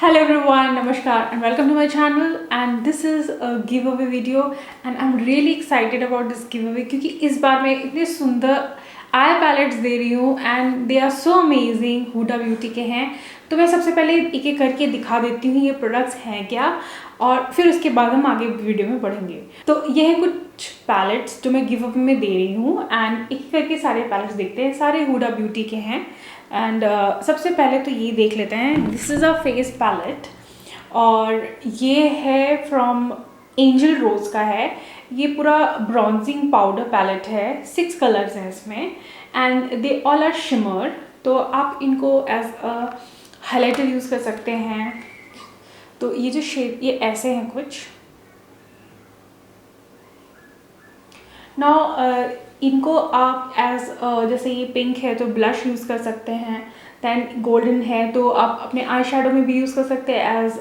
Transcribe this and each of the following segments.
Hello everyone, Namaskar and welcome to my channel and this is a giveaway video and I'm really excited about this giveaway क्योंकि इस बार मैं इतने सुंदर आई pallets दे रही हूँ and they are so amazing. Huda Beauty के हैं तो मैं सबसे पहले एक एक करके दिखा देती हूँ ये प्रोडक्ट्स हैं क्या और फिर उसके बाद हम आगे वीडियो में बढ़ेंगे। तो ये है कुछ पैलेट्स जो मैं गिव अवे में दे रही हूँ एंड एक करके सारे पैलेट्स देखते हैं। सारे हुडा ब्यूटी के हैं एंड सबसे पहले तो ये देख लेते हैं। This is a face palette और ये है फ्रॉम एंजल रोज का है। ये पूरा ब्रॉन्जिंग पाउडर पैलेट है। 6 कलर्स हैं इसमें and they all are shimmer. तो आप इनको एज अ हाइलाइटर यूज़ कर सकते हैं। तो ये जो शेड ये ऐसे हैं कुछ। नाउ इनको आप एज जैसे ये पिंक है तो ब्लश यूज़ कर सकते हैं। दैन गोल्डन है तो आप अपने आई शेडो में भी यूज़ कर सकते हैं एज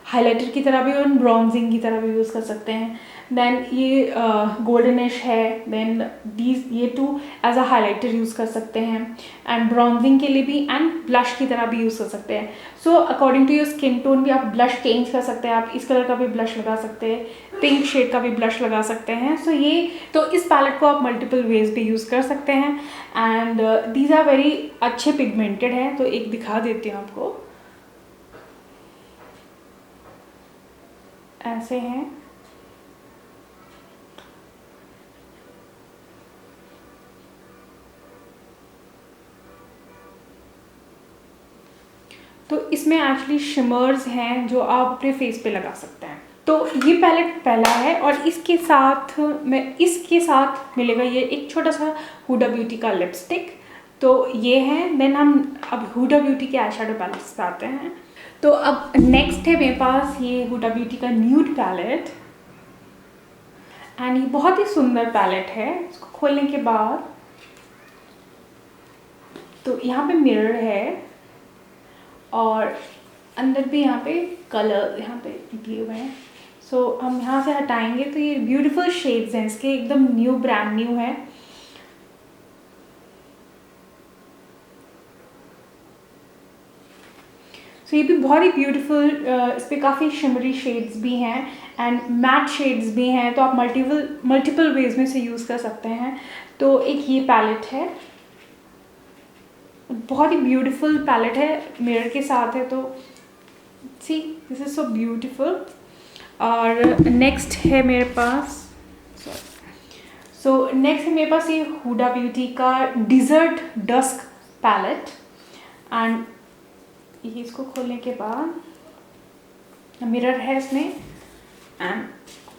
हाइलाइटर की तरह भी और ब्रॉन्जिंग की तरह भी यूज़ कर सकते हैं। दैन ये गोल्डनिश है। दैन ये two as a highlighter use कर सकते हैं एंड ब्रॉन्जिंग के लिए भी एंड ब्लश की तरह भी यूज़ कर सकते हैं। So according to your skin tone भी आप ब्लश चेंज कर सकते हैं। आप इस कलर का भी ब्लश लगा सकते हैं, पिंक शेड का भी ब्लश लगा सकते हैं। सो ये तो इस पैलेट को आप मल्टीपल वेज पे यूज़ कर सकते हैं एंड दीज आर वेरी अच्छे पिगमेंटेड हैं। तो एक दिखा देती हूँ आपको, ऐसे हैं। तो इसमें एक्चुअली शिमर्स हैं जो आप अपने फेस पे लगा सकते हैं। तो ये पैलेट पहला है और इसके साथ मिलेगा ये एक छोटा सा हुडा ब्यूटी का लिपस्टिक। तो ये है। देन हम अब हुडा ब्यूटी के आई शेडो पैलेट्स पे आते हैं। तो अब नेक्स्ट है मेरे पास ये हुडा ब्यूटी का न्यूड पैलेट एंड ये बहुत ही सुंदर पैलेट है। इसको खोलने के बाद तो यहाँ पे मिरर है और अंदर भी यहाँ पे कलर यहाँ पे दिए हुए हैं। सो हम यहाँ से हटाएंगे तो ये ब्यूटीफुल शेड्स हैं इसके, एकदम न्यू ब्रांड न्यू है। सो ये भी बहुत ही ब्यूटीफुल। इस पर काफ़ी शिमरी शेड्स भी हैं एंड मैट शेड्स भी हैं। तो आप मल्टीपल वेज में से यूज़ कर सकते हैं। तो एक ये पैलेट है, बहुत ही ब्यूटीफुल पैलेट है, मिरर के साथ है। तो see this is so beautiful. और नेक्स्ट है मेरे पास नेक्स्ट है मेरे पास ये हुडा ब्यूटी का डिज़र्ट डस्क पैलेट एंड ये इसको खोलने के बाद मिरर है इसमें एंड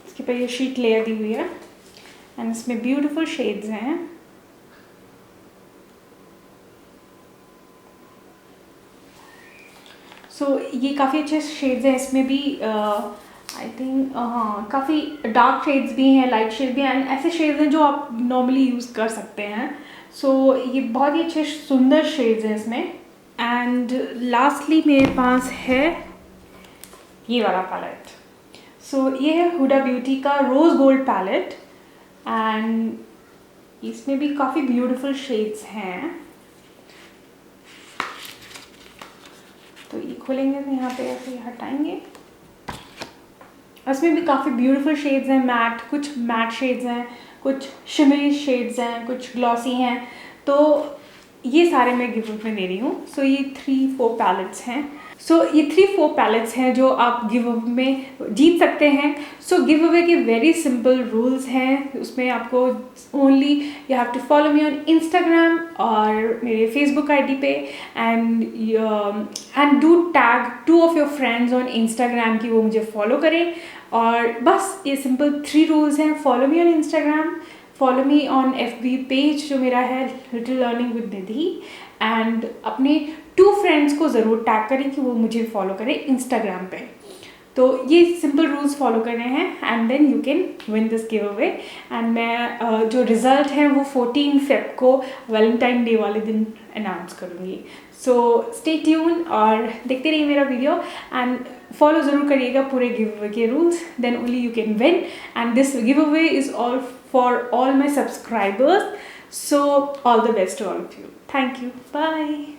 इसके ऊपर ये शीट लेयर दी हुई है एंड इसमें ब्यूटीफुल शेड्स हैं। सो ये काफ़ी अच्छे शेड्स हैं। इसमें भी आई थिंक हाँ काफ़ी डार्क शेड्स भी हैं, लाइट शेड भी हैं एंड ऐसे शेड्स हैं जो आप नॉर्मली यूज़ कर सकते हैं। सो ये बहुत ही अच्छे सुंदर शेड्स हैं इसमें। एंड लास्टली मेरे पास है ये वाला पैलेट। सो ये है हुडा ब्यूटी का रोज़ गोल्ड पैलेट एंड इसमें भी काफ़ी ब्यूटीफुल शेड्स हैं। तो ये खोलेंगे तो यहाँ पे ऐसे हटाएंगे। इसमें भी काफ़ी ब्यूटीफुल शेड्स हैं। कुछ मैट शेड्स हैं, कुछ शिमरी शेड्स हैं, कुछ ग्लॉसी हैं। तो ये सारे मैं गिव अवे में दे रही हूँ। सो ये 3-4 पैलेट्स हैं। ये 3-4 पैलेट्स हैं जो आप गिव अवे में जीत सकते हैं। गिव अवे के वेरी सिंपल रूल्स हैं। उसमें आपको only you have to follow me on Instagram और मेरे फेसबुक आईडी पे and do tag 2 of your friends on Instagram कि वो मुझे फॉलो करें। और बस ये सिंपल 3 रूल्स हैं। Follow me on Instagram, follow me on FB page जो मेरा है little learning with Nidhi and अपने 2 फ्रेंड्स को ज़रूर टैग करें कि वो मुझे फॉलो करें इंस्टाग्राम पे। तो ये सिंपल रूल्स फॉलो करने हैं and then you can win this give away. And मैं जो रिज़ल्ट हैं वो 14 फेब को वैलेंटाइन डे वाले दिन अनाउंस करूँगी। सो स्टे ट्यून और देखते रहिए मेरा वीडियो एंड फॉलो ज़रूर करिएगा पूरे गिव अवे के rules. Then only you can win and this give away is all for all my subscribers. So all the best to all of you. Thank you. Bye.